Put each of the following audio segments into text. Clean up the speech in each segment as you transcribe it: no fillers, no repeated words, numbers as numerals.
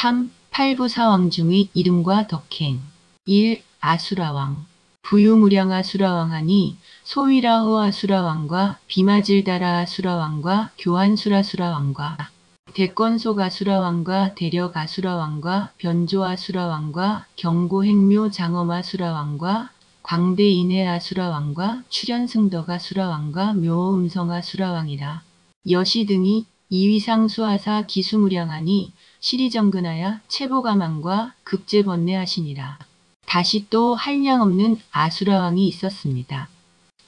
3. 팔부사왕 중의 이름과 덕행. 1. 아수라왕. 부유무량 아수라왕하니 소위라호 아수라왕과 비마질다라 아수라왕과 교환수라수라왕과 대권속 아수라왕과 대력 아수라왕과 변조 아수라왕과 경고행묘 장엄 아수라왕과 광대인해 아수라왕과 출현승덕 아수라왕과 묘음성 아수라왕이라. 여시 등이 이위상수하사 기수무량하니 시리정근하야 체보가망과 급제번뇌하시니라. 다시 또 한량없는 아수라왕이 있었습니다.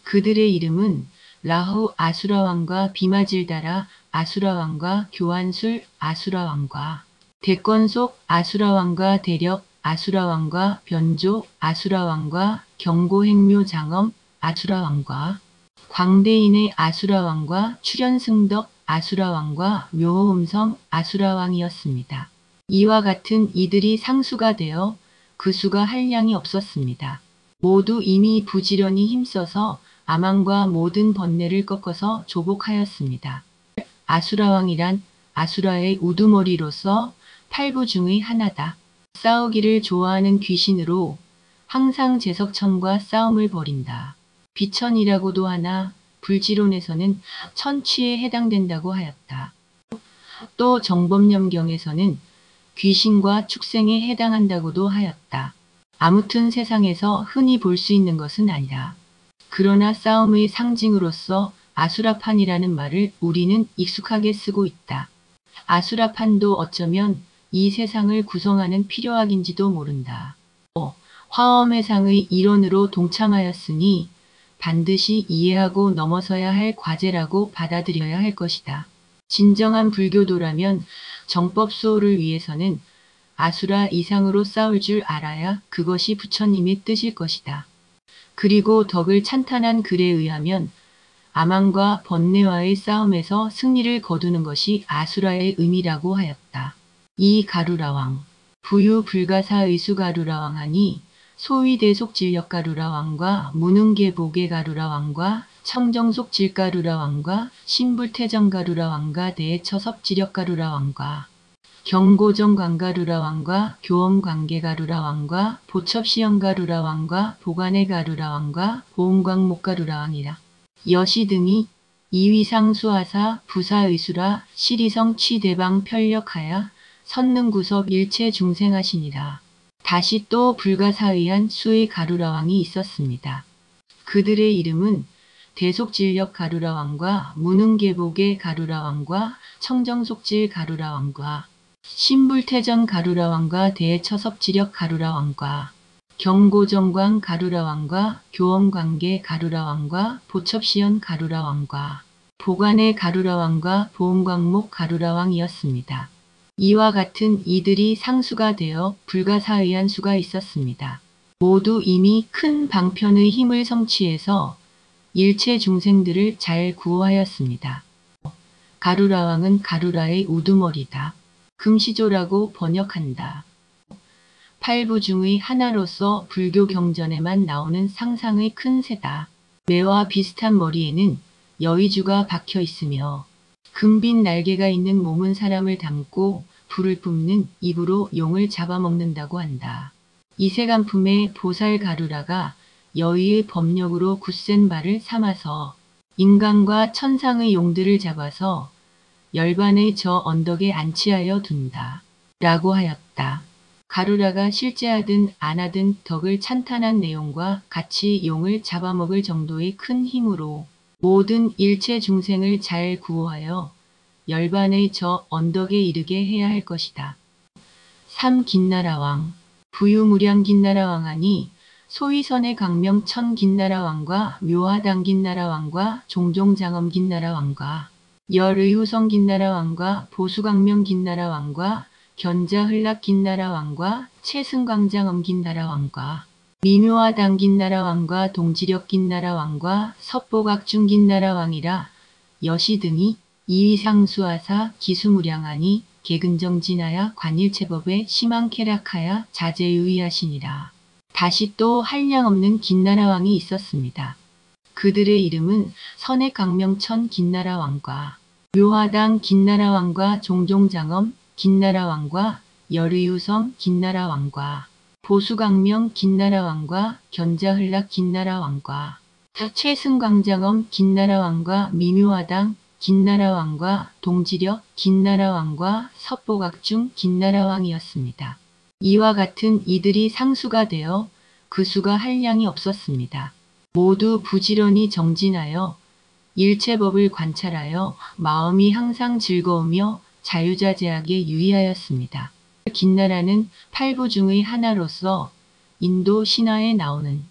그들의 이름은 라후 아수라왕과 비마질다라 아수라왕과 교환술 아수라왕과 대권속 아수라왕과 대력 아수라왕과 변조 아수라왕과 경고행묘 장엄 아수라왕과 광대인의 아수라왕과 출현승덕 아수라왕과 묘음성 아수라왕이었습니다. 이와 같은 이들이 상수가 되어 그 수가 한량이 없었습니다. 모두 이미 부지런히 힘써서 아망과 모든 번뇌를 꺾어서 조복하였습니다. 아수라왕이란 아수라의 우두머리로서 팔부 중의 하나다. 싸우기를 좋아하는 귀신으로 항상 제석천과 싸움을 벌인다. 비천이라고도 하나 불지론에서는 천취에 해당된다고 하였다. 또 정법념경에서는 귀신과 축생에 해당한다고도 하였다. 아무튼 세상에서 흔히 볼 수 있는 것은 아니라 그러나 싸움의 상징으로서 아수라판이라는 말을 우리는 익숙하게 쓰고 있다. 아수라판도 어쩌면 이 세상을 구성하는 필요악인지도 모른다. 화엄회상의 일원으로 동참하였으니 반드시 이해하고 넘어서야 할 과제라고 받아들여야 할 것이다. 진정한 불교도라면 정법수호를 위해서는 아수라 이상으로 싸울 줄 알아야 그것이 부처님의 뜻일 것이다. 그리고 덕을 찬탄한 글에 의하면 아망과 번뇌와의 싸움에서 승리를 거두는 것이 아수라의 의미라고 하였다. 이 가루라왕, 부유불가사의수가루라왕하니 소위대속질력가루라왕과 무능계보계가루라왕과 청정속질가루라왕과 신불태정가루라왕과 대처섭지력가루라왕과 경고정광가루라왕과 교엄광계가루라왕과 보첩시연가루라왕과 보관의가루라왕과 보험광목가루라왕이라. 여시 등이 이위상수하사 부사의수라 시리성 취대방 편력하여 선능구섭 일체 중생하시니라. 다시 또 불가사의한 수의 가루라왕이 있었습니다. 그들의 이름은 대속질력 가루라왕과 무능계복의 가루라왕과 청정속질 가루라왕과 신불태전 가루라왕과 대처섭지력 가루라왕과 경고정광 가루라왕과 교엄관계 가루라왕과 보첩시연 가루라왕과 보관의 가루라왕과 보험광목 가루라왕이었습니다. 이와 같은 이들이 상수가 되어 불가사의한 수가 있었습니다. 모두 이미 큰 방편의 힘을 성취해서 일체 중생들을 잘 구호하였습니다. 가루라왕은 가루라의 우두머리다. 금시조라고 번역한다. 팔부 중의 하나로서 불교 경전에만 나오는 상상의 큰 새다. 매와 비슷한 머리에는 여의주가 박혀 있으며 금빛 날개가 있는 몸은 사람을 담고 불을 뿜는 입으로 용을 잡아먹는다고 한다. 이세간품의 보살 가루라가 여의의 법력으로 굳센 발을 삼아서 인간과 천상의 용들을 잡아서 열반의 저 언덕에 안치하여 둔다. 라고 하였다. 가루라가 실제 하든 안 하든 덕을 찬탄한 내용과 같이 용을 잡아먹을 정도의 큰 힘으로 모든 일체 중생을 잘 구호하여 열반의 저 언덕에 이르게 해야 할 것이다. 3. 긴나라왕. 부유무량 긴나라왕하니 소위선의 강명 천 긴나라왕과 묘하당 긴나라왕과 종종장엄 긴나라왕과 열의후성 긴나라왕과 보수강명 긴나라왕과 견자ህ락 긴나라왕과 채승광장엄 긴나라왕과 미묘하당 긴나라왕과 동지력 긴나라왕과 섭보각중 긴나라왕이라. 여시 등이 이위상수하사 기수무량하니 개근정진하여 관일체법에 심한쾌락하여 자제유의하시니라. 다시 또 한량없는 긴나라왕이 있었습니다. 그들의 이름은 선액강명천 긴나라왕과 묘하당 긴나라왕과 종종장엄 긴나라왕과 열의우성 긴나라 왕과 보수강명 긴나라 왕과 견자흔락 긴나라 왕과 최승광장엄 긴나라 왕과 미묘하당 긴나라 왕과 동지력 긴나라 왕과 섭보각중 긴나라 왕이었습니다. 이와 같은 이들이 상수가 되어 그 수가 한량이 없었습니다. 모두 부지런히 정진하여 일체법을 관찰하여 마음이 항상 즐거우며 자유자재하게 유의하였습니다. 긴나라는 팔부 중의 하나로서 인도 신화에 나오는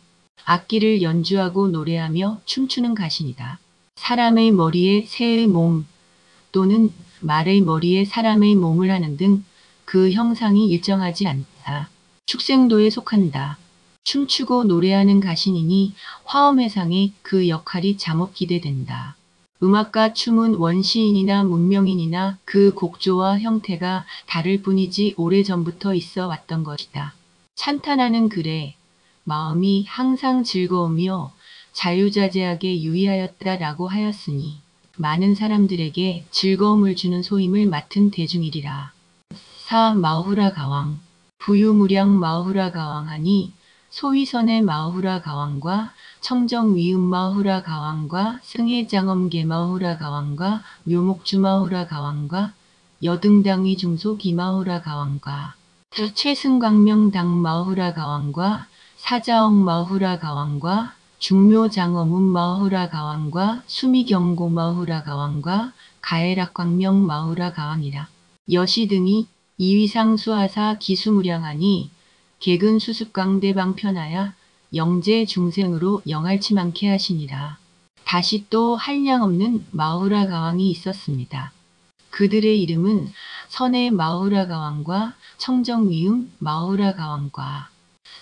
악기를 연주하고 노래하며 춤추는 가신이다. 사람의 머리에 새의 몸 또는 말의 머리에 사람의 몸을 하는 등 그 형상이 일정하지 않다. 축생도에 속한다. 춤추고 노래하는 가신이니 화엄회상에 그 역할이 잠옷 기대된다. 음악과 춤은 원시인이나 문명인이나 그 곡조와 형태가 다를 뿐이지 오래전부터 있어 왔던 것이다. 찬탄하는 글에 마음이 항상 즐거우며 자유자재하게 유의하였다라고 하였으니 많은 사람들에게 즐거움을 주는 소임을 맡은 대중이리라. 사 마후라 가왕 부유무량 마후라 가왕하니 소위선의 마후라 가왕과 청정위음 마후라 가왕과 승해장엄계 마후라 가왕과 묘목주 마후라 가왕과 여등당위 중소 기마후라 가왕과 최승광명당 마후라 가왕과 사자억 마후라 가왕과 중묘장엄운 마후라 가왕과 수미경고 마후라 가왕과 가해락광명 마후라 가왕이라. 여시 등이 이위상수하사 기수무량하니 객은 수습광대방편하야 영재 중생으로 영할치 많게 하시니라. 다시 또 한량없는 마후라 가왕이 있었습니다. 그들의 이름은 선의 마후라 가왕과 청정위음 마후라 가왕과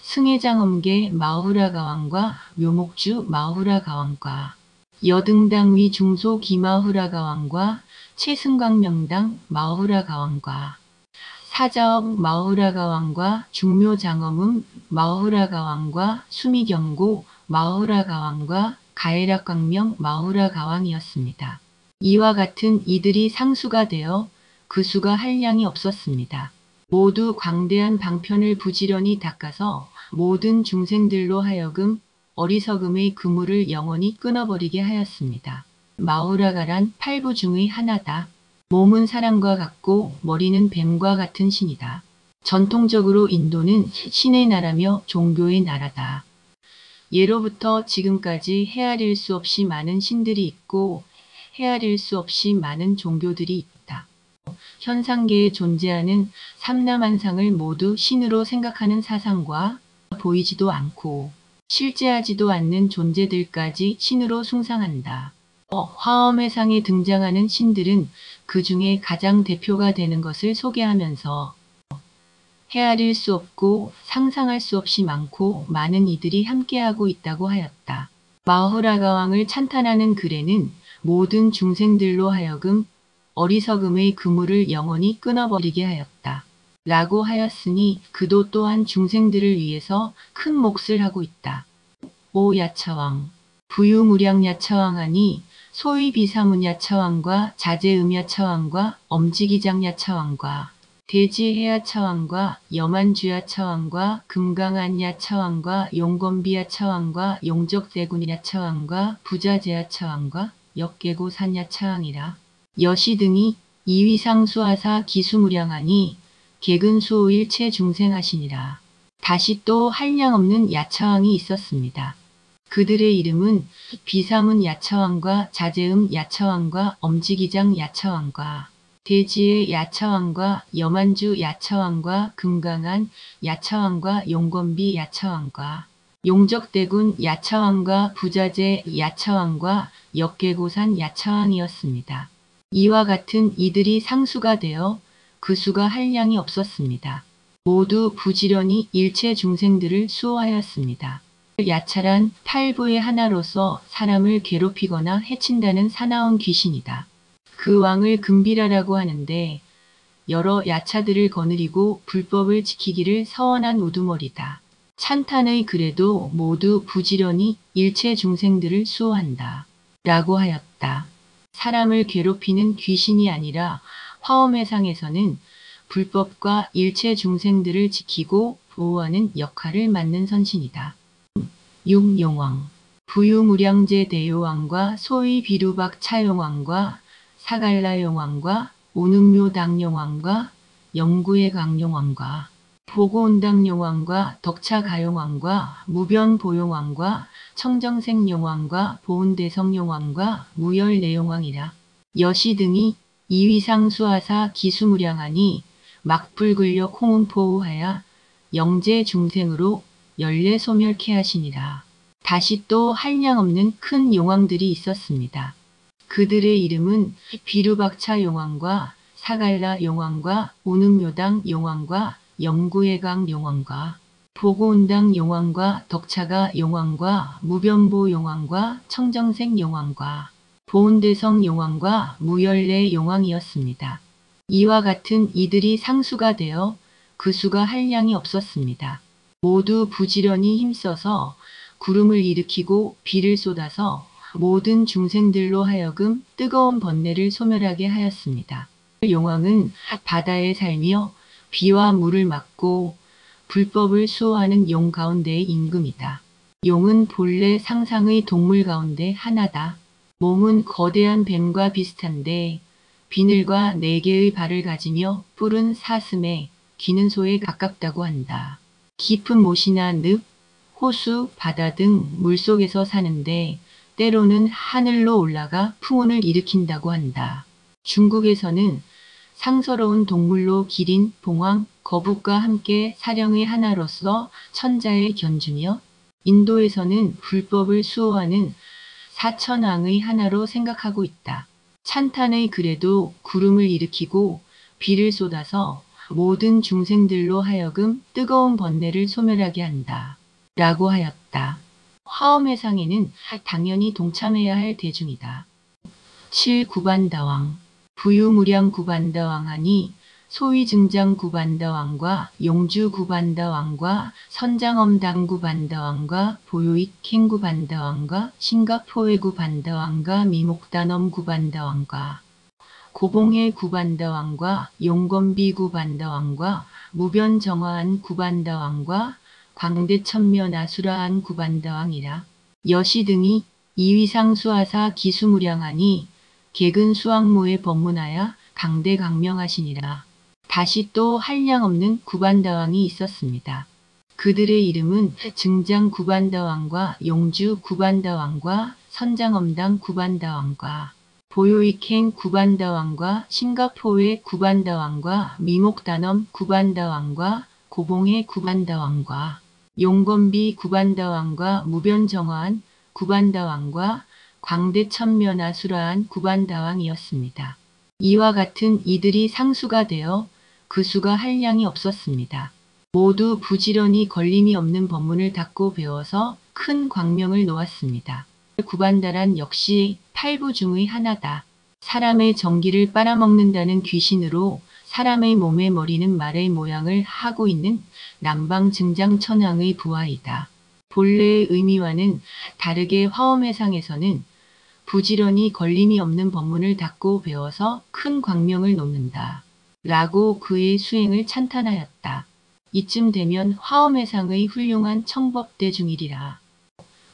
승해장엄계 마후라 가왕과 묘목주 마후라 가왕과 여등당위 중소 기마후라 가왕과 최승광명당 마후라 가왕과 사자억 마후라 가왕과 중묘장엄음 마후라 가왕과 수미경고 마후라 가왕과 가해락광명 마후라 가왕이었습니다. 이와 같은 이들이 상수가 되어 그 수가 한량이 없었습니다. 모두 광대한 방편을 부지런히 닦아서 모든 중생들로 하여금 어리석음의 그물을 영원히 끊어버리게 하였습니다. 마후라가란 팔부 중의 하나다. 몸은 사람과 같고 머리는 뱀과 같은 신이다. 전통적으로 인도는 신의 나라며 종교의 나라다. 예로부터 지금까지 헤아릴 수 없이 많은 신들이 있고 헤아릴 수 없이 많은 종교들이 있다. 현상계에 존재하는 삼라만상을 모두 신으로 생각하는 사상과 보이지도 않고 실제하지도 않는 존재들까지 신으로 숭상한다. 화엄회상에 등장하는 신들은 그 중에 가장 대표가 되는 것을 소개하면서 헤아릴 수 없고 상상할 수 없이 많고 많은 이들이 함께하고 있다고 하였다. 마후라가왕을 찬탄하는 글에는 모든 중생들로 하여금 어리석음의 그물을 영원히 끊어버리게 하였다. 라고 하였으니 그도 또한 중생들을 위해서 큰 몫을 하고 있다. 오 야차왕 부유무량 야차왕하니 소위 비사문 야차왕과 자제음 야차왕과 엄지기장 야차왕과 대지해 야차왕과 여만주 야차왕과 금강안 야차왕과 용건비 야차왕과 용적대군 야차왕과 부자재 야차왕과 역계고산 야차왕이라. 여시 등이 이위상수하사 기수무량하니 객은수일체 중생하시니라. 다시 또 한량없는 야차왕이 있었습니다. 그들의 이름은 비사문 야차왕과 자제음 야차왕과 엄지기장 야차왕과 대지의 야차왕과 여만주 야차왕과 금강안 야차왕과 용건비 야차왕과 용적대군 야차왕과 부자재 야차왕과 역계고산 야차왕이었습니다. 이와 같은 이들이 상수가 되어 그 수가 한량이 없었습니다. 모두 부지런히 일체 중생들을 수호하였습니다. 야차란 팔부의 하나로서 사람을 괴롭히거나 해친다는 사나운 귀신이다. 그 왕을 금비라라고 하는데 여러 야차들을 거느리고 불법을 지키기를 서원한 우두머리다. 찬탄의 글에도 모두 부지런히 일체 중생들을 수호한다. 라고 하였다. 사람을 괴롭히는 귀신이 아니라 화엄회상에서는 불법과 일체 중생들을 지키고 보호하는 역할을 맡는 선신이다. 6. 용왕 부유무량제 대요왕과 소위 비루박 차용왕과 사갈라 용왕과 오능묘 당용왕과 영구의 강용왕과 보고온당 용왕과 덕차 가용왕과 무변 보용왕과 청정색 용왕과 보온대성 용왕과 무열내 용왕이라. 여시 등이 이위상 수하사 기수무량하니 막불근력 홍음포우하야 영재 중생으로 연례 소멸케 하시니라. 다시 또 한량없는 큰 용왕들이 있었습니다. 그들의 이름은 비루박차 용왕과 사갈라 용왕과 오능묘당 용왕과 영구예강 용왕과 보고온당 용왕과 덕차가 용왕과 무변보 용왕과 청정색 용왕과 보온대성 용왕과 무열내 용왕이었습니다. 이와 같은 이들이 상수가 되어 그 수가 한량이 없었습니다. 모두 부지런히 힘써서 구름을 일으키고 비를 쏟아서 모든 중생들로 하여금 뜨거운 번뇌를 소멸하게 하였습니다. 용왕은 바다에 살며 비와 물을 막고 불법을 수호하는 용 가운데의 임금이다. 용은 본래 상상의 동물 가운데 하나다. 몸은 거대한 뱀과 비슷한데 비늘과 4개의 발을 가지며 뿔은 사슴에 귀는 소에 가깝다고 한다. 깊은 못이나 늪, 호수, 바다 등 물속에서 사는데 때로는 하늘로 올라가 풍운을 일으킨다고 한다. 중국에서는 상서로운 동물로 기린, 봉황, 거북과 함께 사령의 하나로서 천자에 견주며 인도에서는 불법을 수호하는 사천왕의 하나로 생각하고 있다. 찬탄의 글에도 구름을 일으키고 비를 쏟아서 모든 중생들로 하여금 뜨거운 번뇌를 소멸하게 한다. 라고 하였다. 화엄회상에는 당연히 동참해야 할 대중이다. 7. 구반다왕 부유무량 구반다왕하니 소위 증장 구반다왕과 용주 구반다왕과 선장엄당 구반다왕과 보요익행 구반다왕과 싱가포르 구반다왕과 미목단엄 구반다왕과 고봉해 구반다왕과 용건비 구반다왕과 무변정화한 구반다왕과 광대천면 아수라한 구반다왕이라. 여시 등이 이위상 수하사 기수무량하니 객은 수왕모에 법문하여 강대강명하시니라. 다시 또 한량없는 구반다왕이 있었습니다. 그들의 이름은 증장 구반다왕과 용주 구반다왕과 선장엄당 구반다왕과 보요익행 구반다왕과 싱가포르의 구반다왕과 미목단엄 구반다왕과 고봉해 구반다왕과 용건비 구반다왕과 무변정화한 구반다왕과 광대천면아수라한 구반다왕이었습니다. 이와 같은 이들이 상수가 되어 그 수가 한량이 없었습니다. 모두 부지런히 걸림이 없는 법문을 닦고 배워서 큰 광명을 놓았습니다. 구반다란 역시 8부 중의 하나다. 사람의 정기를 빨아먹는다는 귀신으로 사람의 몸에 머리는 말의 모양을 하고 있는 남방증장천왕의 부하이다. 본래의 의미와는 다르게 화엄회상에서는 부지런히 걸림이 없는 법문을 닦고 배워서 큰 광명을 놓는다. 라고 그의 수행을 찬탄하였다. 이쯤 되면 화엄회상의 훌륭한 청법대중이리라.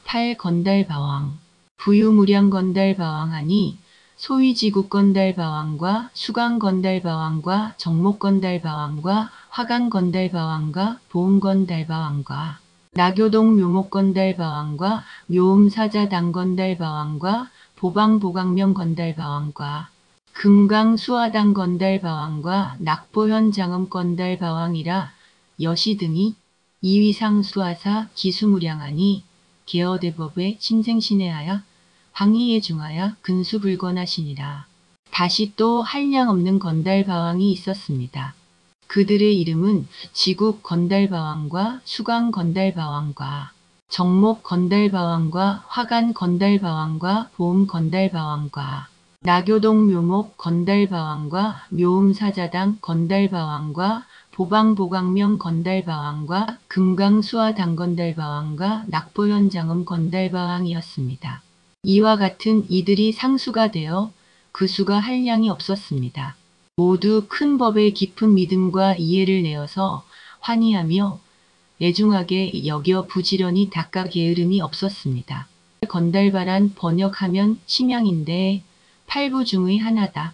8. 건달바왕 부유무량건달바왕하니 소위 지국건달바왕과 수강건달바왕과 정목건달바왕과 화강건달바왕과 보음건달바왕과 나교동 묘목건달바왕과 묘음사자당건달바왕과 보방보강명건달바왕과 금강수화당건달바왕과 낙보현장엄건달바왕이라. 여시 등이 이위상 수하사 기수무량하니 계어대법에 심생신해하여 황희에 중하여 근수불건하시니라. 다시 또 한량없는 건달바왕이 있었습니다. 그들의 이름은 지국 건달바왕과 수강 건달바왕과 정목 건달바왕과 화간 건달바왕과 보음 건달바왕과 나교동 묘목 건달바왕과 묘음사자당 건달바왕과 보방보강명 건달바왕과 금강수화당 건달바왕과 낙보현장음 건달바왕이었습니다. 이와 같은 이들이 상수가 되어 그 수가 한량이 없었습니다. 모두 큰 법의 깊은 믿음과 이해를 내어서 환희하며 애중하게 여겨 부지런히 닦아 게으름이 없었습니다. 건달바란 번역하면 심양인데 팔부 중의 하나다.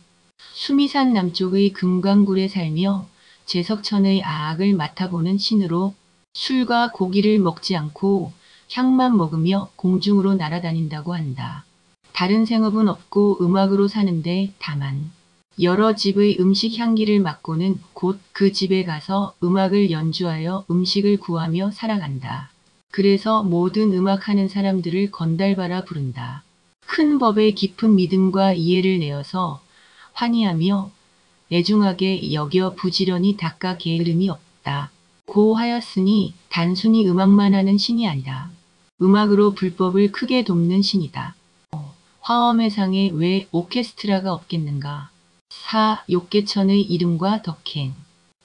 수미산 남쪽의 금강굴에 살며 제석천의 아악을 맡아보는 신으로 술과 고기를 먹지 않고 향만 먹으며 공중으로 날아다닌다고 한다. 다른 생업은 없고 음악으로 사는데 다만 여러 집의 음식 향기를 맡고는 곧 그 집에 가서 음악을 연주하여 음식을 구하며 살아간다. 그래서 모든 음악하는 사람들을 건달바라 부른다. 큰 법의 깊은 믿음과 이해를 내어서 환희하며 애중하게 여겨 부지런히 닦아 게으름이 없다. 고 하였으니 단순히 음악만 하는 신이 아니라 음악으로 불법을 크게 돕는 신이다. 화엄회상에 왜 오케스트라가 없겠는가? 4. 욕계천의 이름과 덕행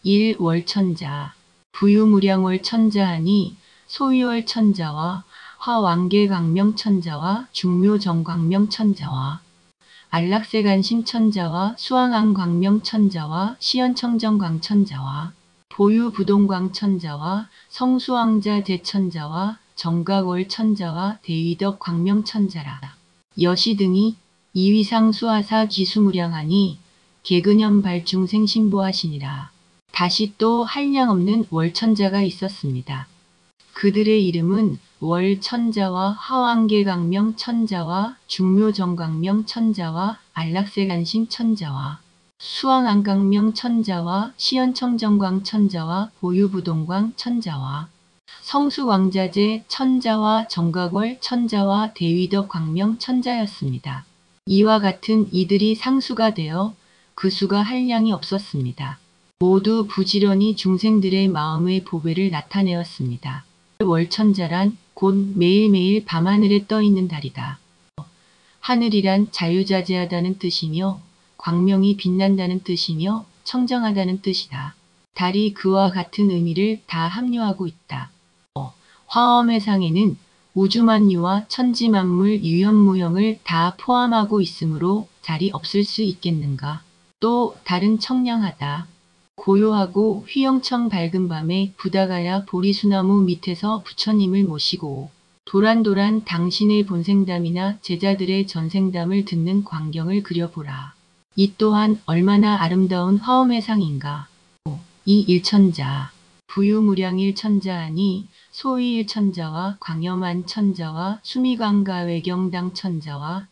1. 월천자 부유무량월천자하니 소위월천자와 화왕계광명천자와 중묘정광명천자와 안락세간심천자와 수왕왕광명천자와 시연청정광천자와 보유부동광천자와 성수왕자 대천자와 정각월천자와 대위덕광명천자라. 여시 등이 이위상 수하사 기수무량하니 개근현 발중생신보하시니라. 다시 또 한량없는 월천자가 있었습니다. 그들의 이름은 월천자와 화왕계강명천자와 중묘정광명천자와 안락세간심천자와 수왕안강명천자와 시연청정광천자와 보유부동광천자와 성수왕자제 천자와 정각월 천자와 대위덕 광명천자였습니다. 이와 같은 이들이 상수가 되어 그 수가 한량이 없었습니다. 모두 부지런히 중생들의 마음의 보배를 나타내었습니다. 월천자란 곧 매일매일 밤하늘에 떠있는 달이다. 하늘이란 자유자재하다는 뜻이며 광명이 빛난다는 뜻이며 청정하다는 뜻이다. 달이 그와 같은 의미를 다 함유하고 있다. 화엄회상에는 우주만유와 천지만물 유현무형을 다 포함하고 있으므로 달이 없을 수 있겠는가. 또 달은 청량하다. 고요하고 휘영청 밝은 밤에 부다가야 보리수나무 밑에서 부처님을 모시고 도란도란 당신의 본생담이나 제자들의 전생담을 듣는 광경을 그려보라. 이 또한 얼마나 아름다운 화엄회상인가. 이 일천자 부유무량일천자하니 소위일천자와 광염한천자와 수미광가외경당천자와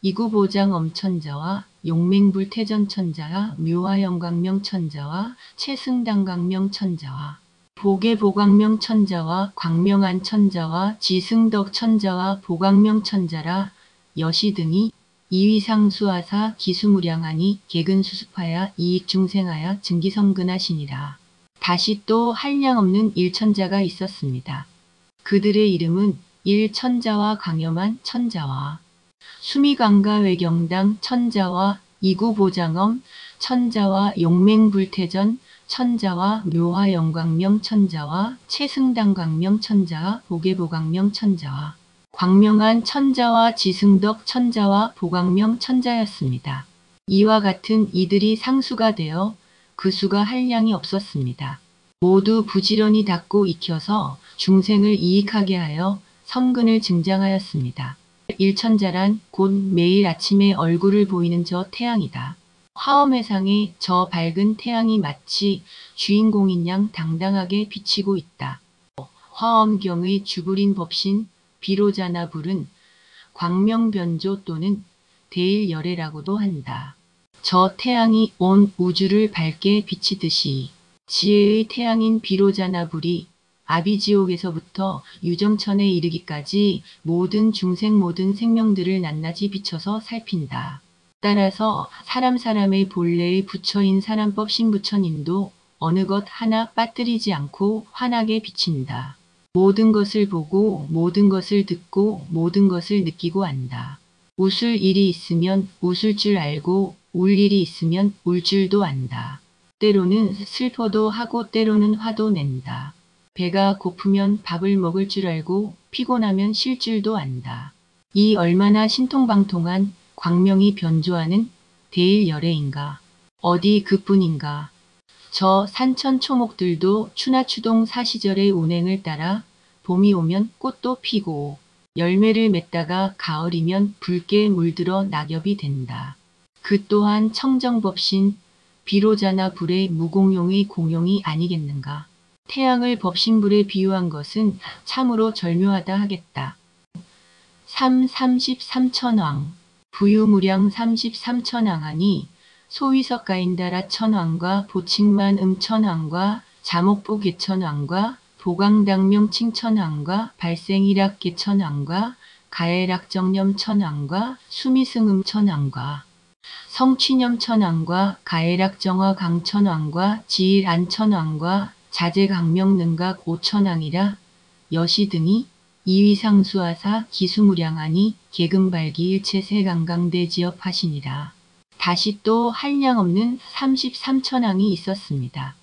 이구보장엄천자와 용맹불태전천자와 묘화영광명천자와 채승당광명천자와 보계보광명천자와 광명한천자와 지승덕천자와 보광명천자라. 여시 등이 이위상수하사 기수무량하니 개근수습하여 이익중생하여 증기성근하시니라. 다시 또 한량없는 일천자가 있었습니다. 그들의 이름은 일천자와 광염한 천자와 수미광가외경당 천자와 이구보장엄 천자와 용맹불태전 천자와 묘화영광명 천자와 채승당광명 천자와 보계보광명 천자와 광명한 천자와 지승덕 천자와 보광명 천자였습니다. 이와 같은 이들이 상수가 되어 그 수가 한량이 없었습니다. 모두 부지런히 닦고 익혀서 중생을 이익하게 하여 성근을 증장하였습니다. 일천자란 곧 매일 아침에 얼굴을 보이는 저 태양이다. 화엄회상에 저 밝은 태양이 마치 주인공인 양 당당하게 비치고 있다. 화엄경의 주불인 법신 비로자나불은 광명변조 또는 대일열애라고도 한다. 저 태양이 온 우주를 밝게 비치듯이 지혜의 태양인 비로자나불이 아비지옥에서부터 유정천에 이르기까지 모든 중생 모든 생명들을 낱낱이 비춰서 살핀다. 따라서 사람의 본래의 부처인 사람법 신부처님도 어느 것 하나 빠뜨리지 않고 환하게 비친다. 모든 것을 보고 모든 것을 듣고 모든 것을 느끼고 안다. 웃을 일이 있으면 웃을 줄 알고 울 일이 있으면 울 줄도 안다. 때로는 슬퍼도 하고 때로는 화도 낸다. 배가 고프면 밥을 먹을 줄 알고 피곤하면 쉴 줄도 안다. 이 얼마나 신통방통한 광명이 변조하는 대일열애인가. 어디 그뿐인가. 저 산천 초목들도 추나추동 사시절의 운행을 따라 봄이 오면 꽃도 피고 열매를 맺다가 가을이면 붉게 물들어 낙엽이 된다. 그 또한 청정법신 비로자나 불의 무공용의 공용이 아니겠는가. 태양을 법신불에 비유한 것은 참으로 절묘하다 하겠다. 33천왕 부유무량 33천왕하니 소위석가인다라 천왕과 보칙만 천왕과 자목보 개천왕과 보강당명 칭천왕과 발생일학 개천왕과 가해락정념 천왕과 수미승음 천왕과 성취념 천왕과 가해락정화 강천왕과 지일안천왕과 자재강명능각 오천왕이라 여시 등이 이위상수하사 기수무량하니 계금발기 일체세강강대지업하시니라. 다시 또 한량없는 33천왕이 있었습니다.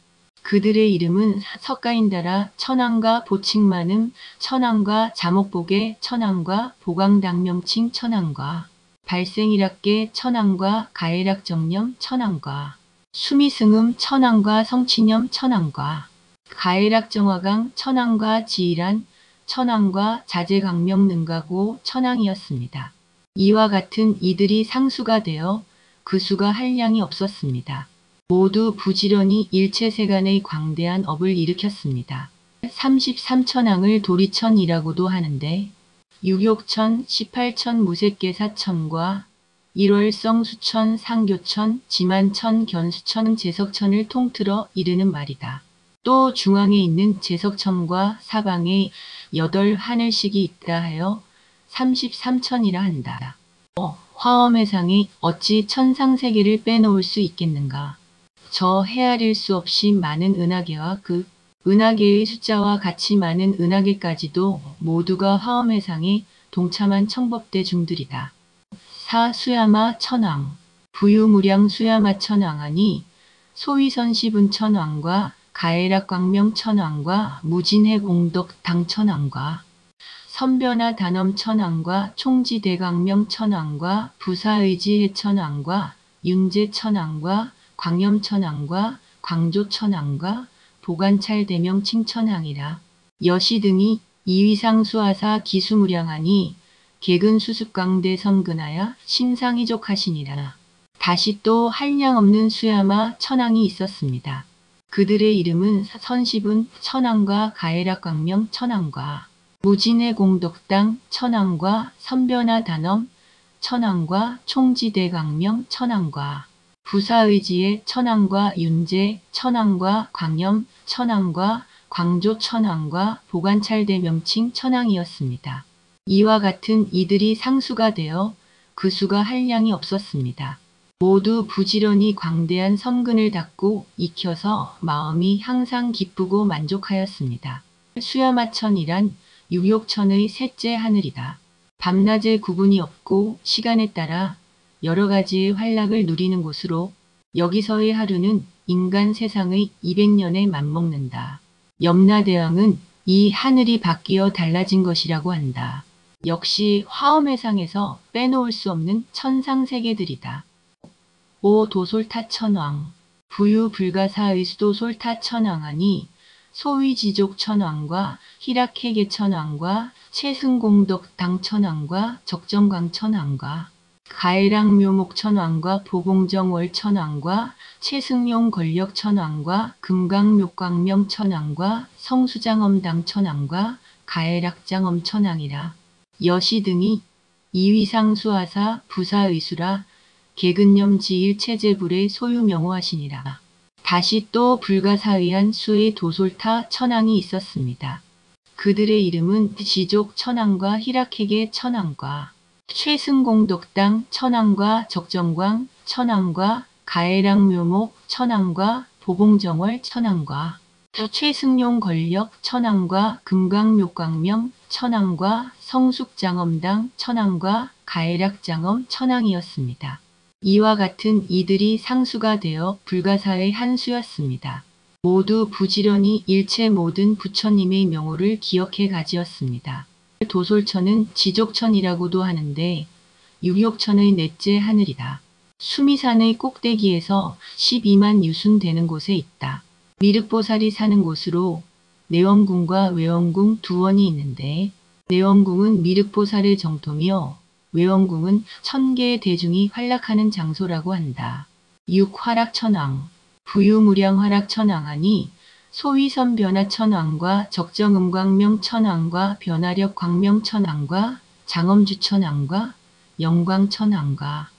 그들의 이름은 석가인다라 천왕과 보칙만음 천왕과 자목보계 천왕과 보강당명칭 천왕과 발생일학계 천왕과 가해락정념 천왕과 수미승음 천왕과 성취념 천왕과 가해락정화강 천왕과 지일한 천왕과 자재강명능가고 천왕이었습니다. 이와 같은 이들이 상수가 되어 그 수가 한량이 없었습니다. 모두 부지런히 일체세간의 광대한 업을 일으켰습니다. 33천왕을 도리천이라고도 하는데 육욕천, 18천 무색계사천과 1월성 수천, 상교천, 지만천, 견수천, 제석천을 통틀어 이르는 말이다. 또 중앙에 있는 제석천과 사방에 8하늘씩이 있다 하여 33천이라 한다. 화엄회상에 어찌 천상세계를 빼놓을 수 있겠는가. 저 헤아릴 수 없이 많은 은하계와 그 은하계의 숫자와 같이 많은 은하계까지도 모두가 화엄회상에 동참한 청법대 중들이다. 사 수야마 천왕 부유무량 수야마 천왕하니 소위선시분 천왕과 가해락광명 천왕과 무진해 공덕 당천왕과 선변화 단엄 천왕과 총지대강명 천왕과 부사의지해 천왕과 윤제 천왕과 광염 천왕과 광조 천왕과 보관찰 대명 칭천왕이라. 여시 등이 이위상수하사 기수무량하니 개근수습광대 선근하여 심상이족하시니라. 다시 또 한량없는 수야마 천왕이 있었습니다. 그들의 이름은 선시분 천왕과 가해락광명 천왕과 무진해 공덕당 천왕과 선변화 단엄 천왕과 총지대강명 천왕과 부사의지의 천왕과 윤제 천왕과 광염 천왕과 광조 천왕과 보관찰대 명칭 천왕이었습니다. 이와 같은 이들이 상수가 되어 그 수가 한량이 없었습니다. 모두 부지런히 광대한 성근을 닦고 익혀서 마음이 항상 기쁘고 만족하였습니다. 수야마천이란 육욕천의 셋째 하늘이다. 밤낮의 구분이 없고 시간에 따라 여러 가지의 활락을 누리는 곳으로 여기서의 하루는 인간 세상의 200년에 맞먹는다. 염라대왕은 이 하늘이 바뀌어 달라진 것이라고 한다. 역시 화엄회상에서 빼놓을 수 없는 천상세계들이다. 오 도솔타천왕 부유불가사의 수도솔타천왕하니 소위지족천왕과 희락해계천왕과 채승공덕당천왕과 적정광천왕과 가해락묘목천왕과 보공정월천왕과 채승용권력천왕과 금강묘광명천왕과 성수장엄당천왕과 가해락장엄천왕이라. 여시 등이 이위상수하사 부사의수라 개근염지일체제불의 소유명호하시니라. 다시 또 불가사의한 수의 도솔타 천왕이 있었습니다. 그들의 이름은 지족 천왕과 희락해계 천왕과 최승공덕당 천왕과 적정광 천왕과 가해락묘목 천왕과 보공정월 천왕과 최승용 권력 천왕과 금강묘광명 천왕과 성숙장엄당 천왕과 가해락장엄 천왕이었습니다. 이와 같은 이들이 상수가 되어 불가사의 한 수였습니다. 모두 부지런히 일체 모든 부처님의 명호를 기억해 가지었습니다. 도솔천은 지족천이라고도 하는데 육욕천의 넷째 하늘이다. 수미산의 꼭대기에서 12만 유순 되는 곳에 있다. 미륵보살이 사는 곳으로 내원궁과 외원궁 두 원이 있는데 내원궁은 미륵보살의 정토며 외원궁은 1000개의 대중이 활락하는 장소라고 한다. 6. 화락천왕 부유무량 화락천왕하니 소위선 변화천왕과 적정음광명천왕과 변화력 광명천왕과 장엄주천왕과 영광천왕과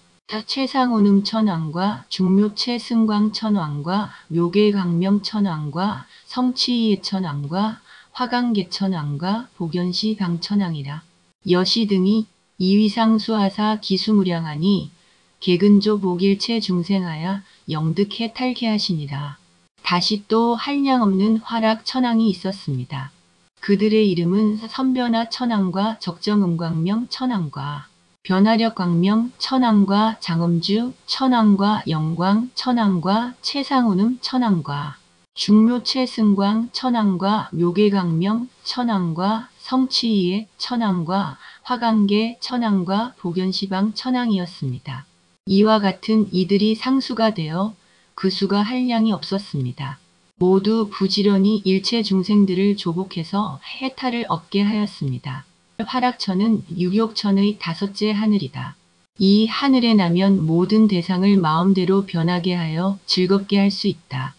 최상온음천왕과 중묘체승광천왕과 묘계광명천왕과 성취예천왕과 화강계천왕과 복연시방천왕이라. 여시 등이 이위상수하사 기수무량하니 개근조 복일체 중생하여 영득해 탈케하시니라. 다시 또 한량없는 화락천왕이 있었습니다. 그들의 이름은 선변화 천왕과 적정음광명 천왕과 변화력 광명 천왕과 장엄주 천왕과 영광 천왕과 채상운음 천왕과 중묘체승광 천왕과 묘계광명 천왕과 성취이의 천왕과 화강계 천왕과 복연시방 천왕이었습니다. 이와 같은 이들이 상수가 되어 그 수가 한량이 없었습니다. 모두 부지런히 일체 중생들을 조복해서 해탈을 얻게 하였습니다. 화락천은 유욕천의 5째 하늘이다. 이 하늘에 나면 모든 대상을 마음대로 변하게 하여 즐겁게 할 수 있다.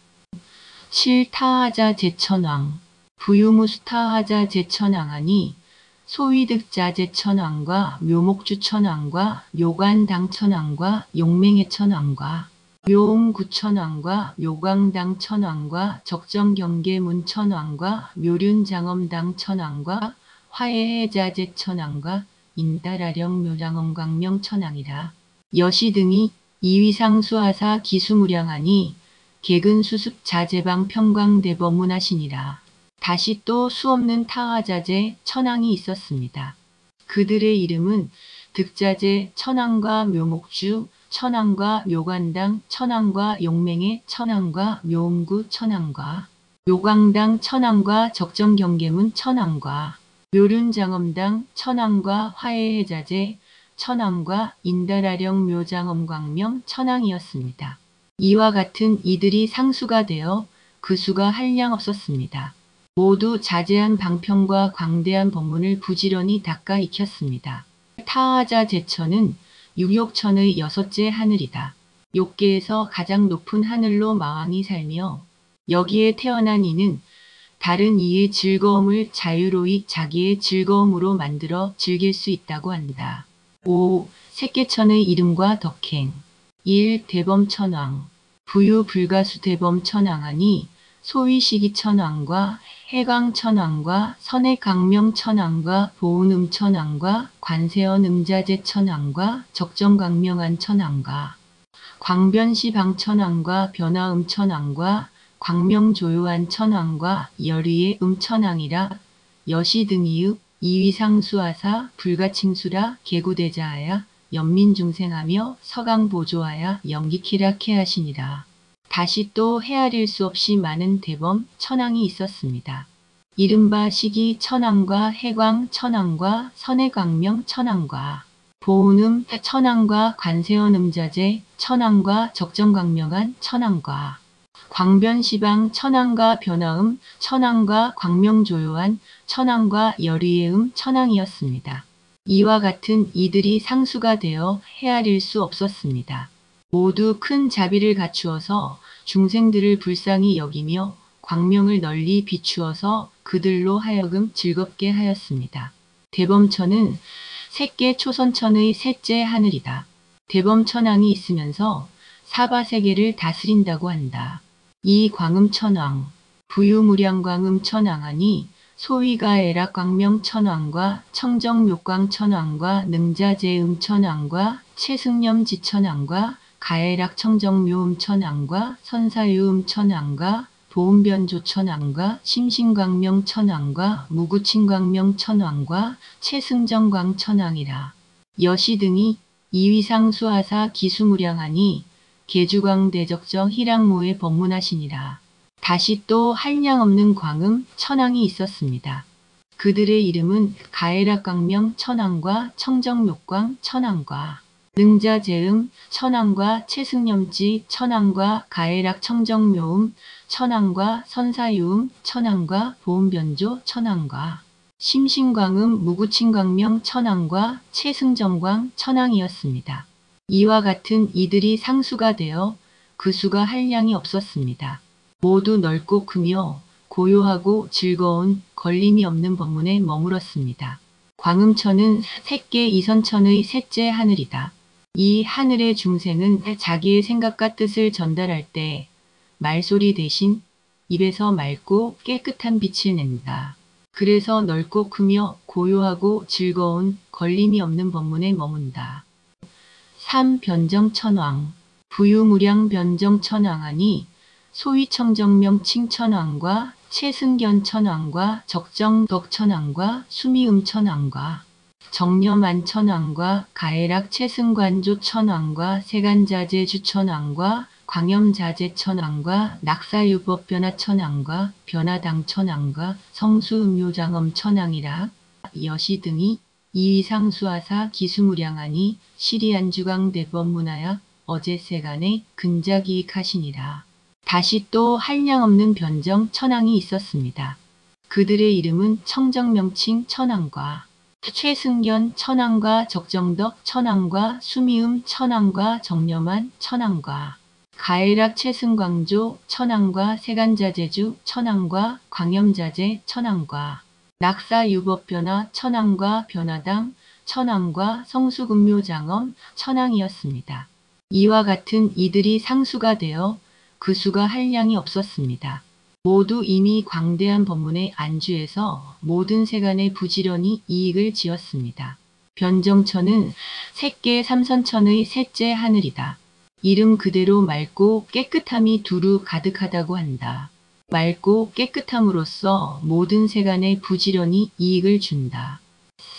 7. 타하자 제천왕 부유무수타하자 제천왕하니 소위득자 제천왕과 묘목주천왕과 묘관당천왕과 용맹해천왕과 묘음구천왕과 묘광당천왕과 적정경계문천왕과 묘륜장엄당천왕과 화해자제천왕과 인다라령 묘장엄광명천왕이라. 여시 등이 이위상수하사 기수무량하니 개근수습 자제방 평광대법문하시니라. 다시 또 수없는 타하자제 천왕이 있었습니다. 그들의 이름은 득자제 천왕과 묘목주 천왕과 묘관당 천왕과 용맹의 천왕과 묘음구 천왕과 묘광당 천왕과 적정경계문 천왕과 묘륜장엄당 천왕과 화해해자제 천왕과 인다라령 묘장엄광명 천왕이었습니다. 이와 같은 이들이 상수가 되어 그 수가 한량 없었습니다. 모두 자제한 방편과 광대한 법문을 부지런히 닦아 익혔습니다. 타하자 제천은 육욕천의 6째 하늘이다. 욕계에서 가장 높은 하늘로 마왕이 살며 여기에 태어난 이는 다른 이의 즐거움을 자유로이 자기의 즐거움으로 만들어 즐길 수 있다고 한다. 5. 색계천의 이름과 덕행 1. 대범천왕 부유불가수 대범천왕하니 소위시기천왕과 해광천왕과 선해강명천왕과 보은음천왕과 관세언음자제천왕과 적정광명한천왕과 광변시방천왕과 변화음천왕과 광명조요한천왕과 열의의 음천왕이라. 여시 등이의 이위상수하사 불가칭수라 개구대자하야 연민중생하며 서강보조하야 염기키라케 하시니라. 다시 또 헤아릴 수 없이 많은 대범 천왕이 있었습니다. 이른바 시기 천왕과 해광 천왕과 선해광명 천왕과 보은음 천왕과 관세언음자제 천왕과 적정광명한 천왕과 광변시방 천왕과 변화음 천왕과 광명조요한 천왕과 열의의 천왕이었습니다. 이와 같은 이들이 상수가 되어 헤아릴 수 없었습니다. 모두 큰 자비를 갖추어서 중생들을 불쌍히 여기며 광명을 널리 비추어서 그들로 하여금 즐겁게 하였습니다. 대범천은 색계 초선천의 3째 하늘이다. 대범천왕이 있으면서 사바세계를 다스린다고 한다. 이 광음천왕 부유무량광음천왕하니 소위가 애락광명천왕과 청정묘광천왕과 능자제음천왕과 채승념지천왕과 가애락청정묘음천왕과 선사유음천왕과 보은변조천왕과 심신광명천왕과 무구친광명천왕과 채승정광천왕이라. 여시 등이 이위상수하사 기수무량하니 계주광대적정 희락모에 법문하시니라. 다시 또 한량없는 광음 천왕이 있었습니다. 그들의 이름은 가애락광명 천왕과 청정묘광 천왕과 능자재음, 천왕과 채승염지, 천왕과 가해락 청정묘음, 천왕과 선사유음, 천왕과 보음변조, 천왕과 심신광음, 무구친광명, 천왕과 채승정광, 천왕이었습니다. 이와 같은 이들이 상수가 되어 그 수가 한량이 없었습니다. 모두 넓고 크며 고요하고 즐거운 걸림이 없는 법문에 머물었습니다. 광음천은 색계 이선천의 셋째 하늘이다. 이 하늘의 중생은 자기의 생각과 뜻을 전달할 때 말소리 대신 입에서 맑고 깨끗한 빛을 낸다. 그래서 넓고 크며 고요하고 즐거운 걸림이 없는 법문에 머문다. 3. 변정천왕 부유무량 변정천왕하니 소위 청정명 칭천왕과 채승견천왕과 적정덕천왕과 수미음천왕과 정념안천왕과 가해락 채승관조천왕과 세간자재주천왕과 광염자재천왕과 낙사유법변화천왕과 변화당천왕과 성수음묘장엄천왕이라 여시 등이 이위상수하사 기수무량하니 시리안주강대법문하야 어제세간에 근자기익하시니라. 다시 또 한량없는 변정 천왕이 있었습니다. 그들의 이름은 청정명칭 천왕과 최승견 천왕과 적정덕 천왕과 수미음 천왕과 정념한 천왕과 가해락 채승광조 천왕과 세간자재주 천왕과 광염자재 천왕과 낙사유법변화 천왕과 변화당 천왕과 성수근묘장엄 천왕이었습니다. 이와 같은 이들이 상수가 되어 그 수가 한량이 없었습니다. 모두 이미 광대한 법문에 안주해서 모든 세간에 부지런히 이익을 지었습니다. 변정천은 색계 삼선천의 셋째 하늘이다. 이름 그대로 맑고 깨끗함이 두루 가득하다고 한다. 맑고 깨끗함으로써 모든 세간에 부지런히 이익을 준다.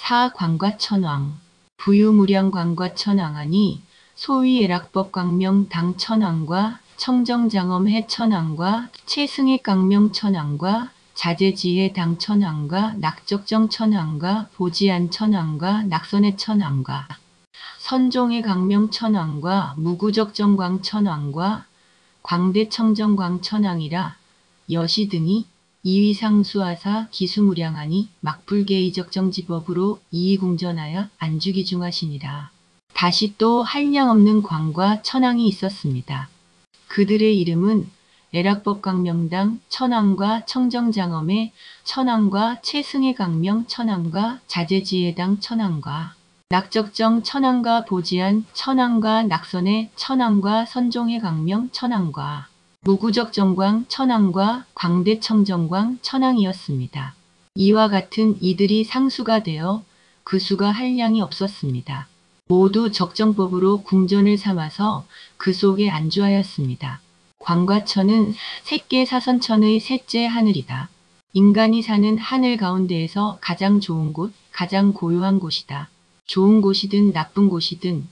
4. 광과천왕 부유무량 광과천왕하니 소위 애락법광명 당천왕과 청정장엄해 천왕과 채승의 강명 천왕과 자재지혜 당천왕과 낙적정 천왕과 보지안 천왕과 낙선의 천왕과 선종의 강명 천왕과 무구적정광 천왕과 광대청정광 천왕이라 여시 등이 이위상수하사 기수무량하니 막불계이적정지법으로 이의궁전하여 안주기중하시니라. 다시 또 한량없는 광과 천왕이 있었습니다. 그들의 이름은 애락법광명당 천왕과 청정장엄의 천왕과 채승의 강명 천왕과 자재지혜당 천왕과 낙적정 천왕과 보지안 천왕과 낙선의 천왕과 선종의 강명 천왕과 무구적정광 천왕과 광대청정광 천왕이었습니다. 이와 같은 이들이 상수가 되어 그 수가 한량이 없었습니다. 모두 적정법으로 궁전을 삼아서 그 속에 안주하였습니다. 광과천은 색계 사선천의 셋째 하늘이다. 인간이 사는 하늘 가운데에서 가장 좋은 곳, 가장 고요한 곳이다. 좋은 곳이든 나쁜 곳이든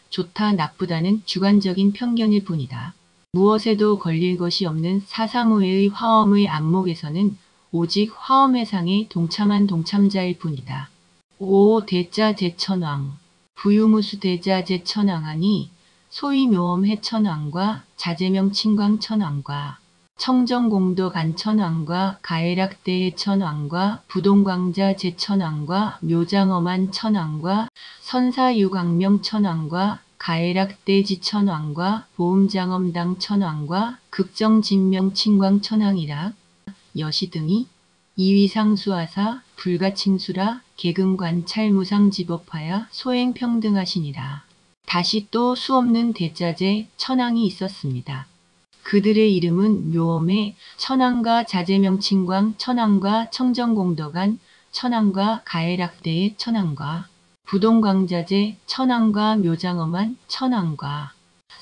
좋다 나쁘다는 주관적인 편견일 뿐이다. 무엇에도 걸릴 것이 없는 사사무예의 화엄의 안목에서는 오직 화엄회상에 동참한 동참자일 뿐이다. 5. 대자재천왕 부유무수 대자재천왕하니 소위 묘엄해천왕과 자재명칭광천왕과 청정공덕안천왕과 가해락대해천왕과 부동광자재천왕과 묘장엄한천왕과 선사유광명천왕과 가해락대지천왕과 보음장엄당천왕과 극정진명칭광천왕이라 여시 등이 이위상수하사 불가칭수라 계금관찰무상지법하여 소행평등하시니라. 다시 또 수없는 대자재 천왕이 있었습니다. 그들의 이름은 묘엄의 천왕과 자재명칭광 천왕과 청정공덕안 천왕과 가해락대의 천왕과 부동광자재 천왕과 묘장엄한 천왕과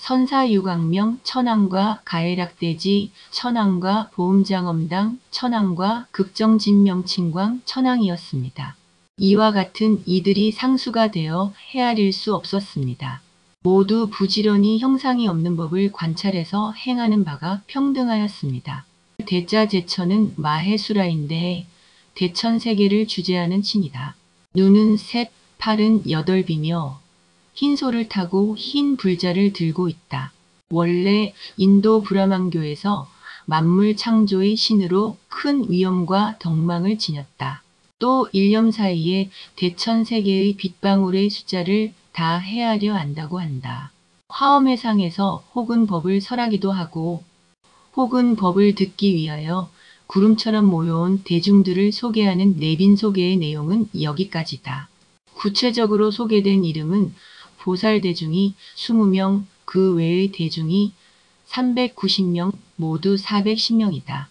선사유광명 천왕과 가해락대지 천왕과 보음장엄당 천왕과 극정진명칭광 천왕이었습니다. 이와 같은 이들이 상수가 되어 헤아릴 수 없었습니다. 모두 부지런히 형상이 없는 법을 관찰해서 행하는 바가 평등하였습니다. 대자재천은 마해수라인데 대천세계를 주재하는 신이다. 눈은 셋, 팔은 여덟비며 흰소를 타고 흰 불자를 들고 있다. 원래 인도 브라만교에서 만물 창조의 신으로 큰 위엄과 덕망을 지녔다. 또 일념 사이에 대천세계의 빗방울의 숫자를 다 헤아려 안다고 한다. 화엄의 상에서 혹은 법을 설하기도 하고 혹은 법을 듣기 위하여 구름처럼 모여온 대중들을 소개하는 내빈 소개의 내용은 여기까지다. 구체적으로 소개된 이름은 보살 대중이 20명, 그 외의 대중이 390명, 모두 410명이다.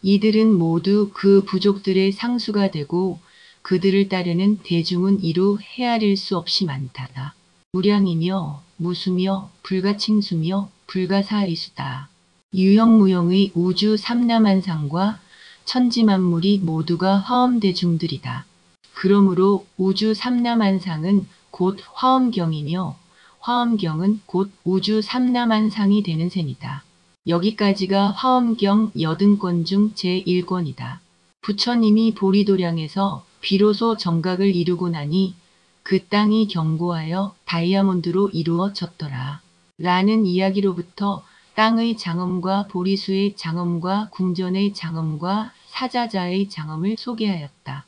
이들은 모두 그 부족들의 상수가 되고 그들을 따르는 대중은 이루 헤아릴 수 없이 많다. 무량이며 무수며 불가칭수며 불가사의수다. 유형무형의 우주 삼라만상과 천지만물이 모두가 화엄대중들이다. 그러므로 우주 삼라만상은 곧 화엄경이며 화엄경은 곧 우주 삼라만상이 되는 셈이다. 여기까지가 화엄경 80권 중 제1권이다. 부처님이 보리도량에서 비로소 정각을 이루고 나니 그 땅이 견고하여 다이아몬드로 이루어졌더라. 라는 이야기로부터 땅의 장엄과 보리수의 장엄과 궁전의 장엄과 사자자의 장엄을 소개하였다.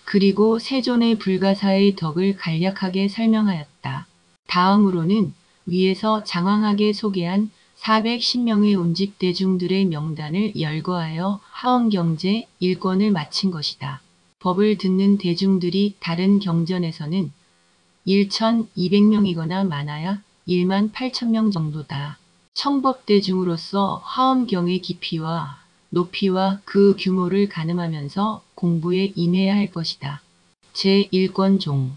그리고 세존의 불가사의 덕을 간략하게 설명하였다. 다음으로는 위에서 장황하게 소개한 410명의 운집대중들의 명단을 열거하여 화엄경제 1권을 마친 것이다. 법을 듣는 대중들이 다른 경전에서는 1,200명이거나 많아야 18,000명 정도다. 청법대중으로서 화엄경의 깊이와 높이와 그 규모를 가늠하면서 공부에 임해야 할 것이다. 제1권 종